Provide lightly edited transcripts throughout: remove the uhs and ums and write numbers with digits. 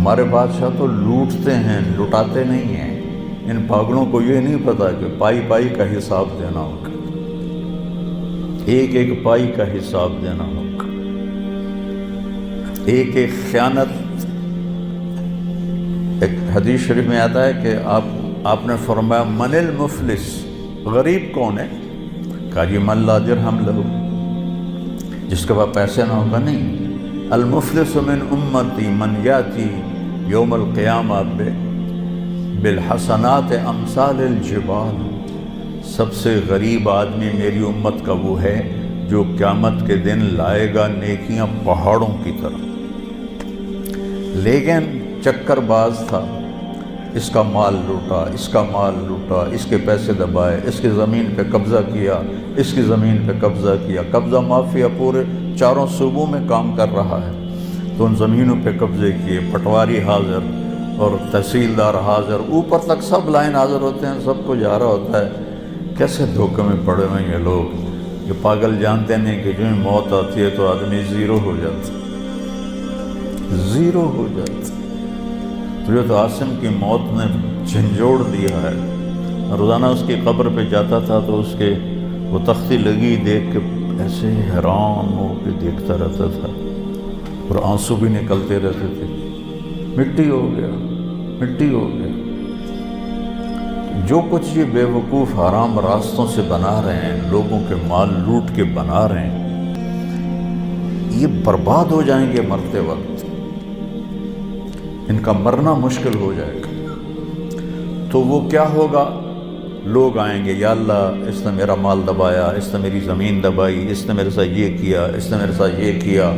ہمارے بادشاہ تو لوٹتے ہیں، لٹاتے نہیں ہیں۔ ان پاگلوں کو یہ نہیں پتا کہ پائی پائی کا حساب دینا ہوگا، ایک ایک پائی کا حساب دینا ہوگا، ایک ایک خیانت۔ ایک حدیث شریف میں آتا ہے کہ آپ نے فرمایا من المفلس، غریب کون ہے؟ کہا جی من لا درہم لہ، جس کے پاس پیسے نہ ہوگا نہیں۔ المفلس من امتی من یاتی یوم القیامہ بالحسنات امثال الجبال، سب سے غریب آدمی میری امت کا وہ ہے جو قیامت کے دن لائے گا نیکیاں پہاڑوں کی طرح، لیکن چکر باز تھا، اس کا مال لوٹا، اس کا مال لوٹا، اس کے پیسے دبائے، اس کی زمین پہ قبضہ کیا، اس کی زمین پہ قبضہ کیا۔ قبضہ مافیا پورے 4 صوبوں میں کام کر رہا ہے، تو ان زمینوں پہ قبضے کیے، پٹواری حاضر اور تحصیلدار حاضر، اوپر تک سب لائن حاضر ہوتے ہیں، سب کو جا رہا ہوتا ہے۔ کیسے دھوکے میں پڑے ہوئے یہ لوگ، یہ پاگل جانتے نہیں کہ جو ہی موت آتی ہے تو آدمی زیرو ہو جاتا، زیرو ہو جاتا۔ تو یہ تو عاصم کی موت نے جھنجھوڑ دیا ہے۔ روزانہ اس کی قبر پہ جاتا تھا تو اس کے وہ تختی لگی دیکھ کے ایسے حیران ہو کے دیکھتا رہتا تھا، اور آنسو بھی نکلتے رہتے تھے۔ مٹی ہو گیا، مٹی ہو گیا۔ جو کچھ یہ بے وقوف حرام راستوں سے بنا رہے ہیں، لوگوں کے مال لوٹ کے بنا رہے ہیں، یہ برباد ہو جائیں گے مرتے وقت، ان کا مرنا مشکل ہو جائے گا۔ تو وہ کیا ہوگا؟ لوگ آئیں گے، یا اللہ اس نے میرا مال دبایا، اس نے میری زمین دبائی، اس نے میرے ساتھ یہ کیا، اس نے میرے ساتھ یہ کیا۔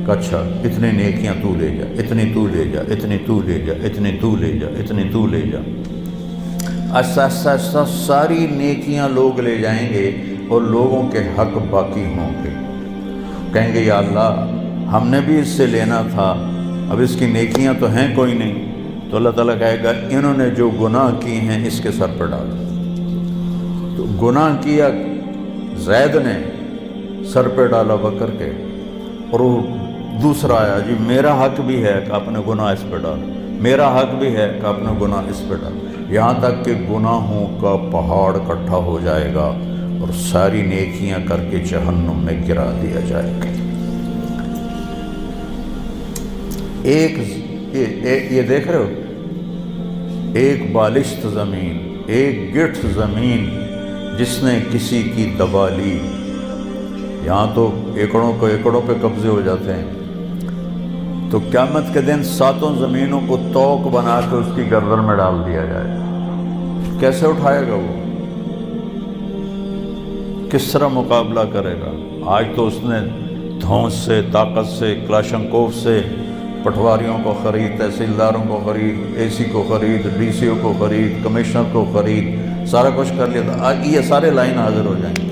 اچھا اتنی نیکیاں تو لے جا، اتنی تو لے جا، اتنی تو لے جا، اتنی تو لے جا، اتنی تو لے جا۔ آہستہ آہستہ آہستہ ساری نیکیاں لوگ لے جائیں گے اور لوگوں کے حق باقی ہوں گے۔ کہیں گے یا اللہ ہم نے بھی اس سے لینا تھا، اب اس کی نیکیاں تو ہیں کوئی نہیں۔ تو اللہ تعالیٰ کہے گا انہوں نے جو گناہ کی ہیں اس کے سر پر ڈال۔ تو گناہ کیا زید نے، سر پہ ڈالا بکر کے، اور وہ دوسرا آیا جی میرا حق بھی ہے کہ اپنے گناہ اس پہ ڈال، میرا حق بھی ہے کہ اپنا گناہ اس پہ ڈال، یہاں تک کہ گناہوں کا پہاڑ اکٹھا ہو جائے گا اور ساری نیکیاں کر کے جہنم میں گرا دیا جائے گا۔ ایک یہ دیکھ رہے ہو، ایک بالشت زمین، ایک گٹھ زمین جس نے کسی کی دبا لی، یہاں تو ایکڑوں کو ایکڑوں پہ قبضے ہو جاتے ہیں، تو قیامت کے دن 7 زمینوں کو توق بنا کے اس کی گردن میں ڈال دیا جائے۔ کیسے اٹھائے گا وہ؟ کس طرح مقابلہ کرے گا؟ آج تو اس نے دھونس سے، طاقت سے، کلاشنکوف سے پٹواریوں کو خرید، تحصیلداروں کو خرید، اے سی کو خرید، ڈی سی او کو خرید، کمشنر کو خرید، سارا کچھ کر لیا تھا۔ آج یہ سارے لائن حاضر ہو جائیں گے۔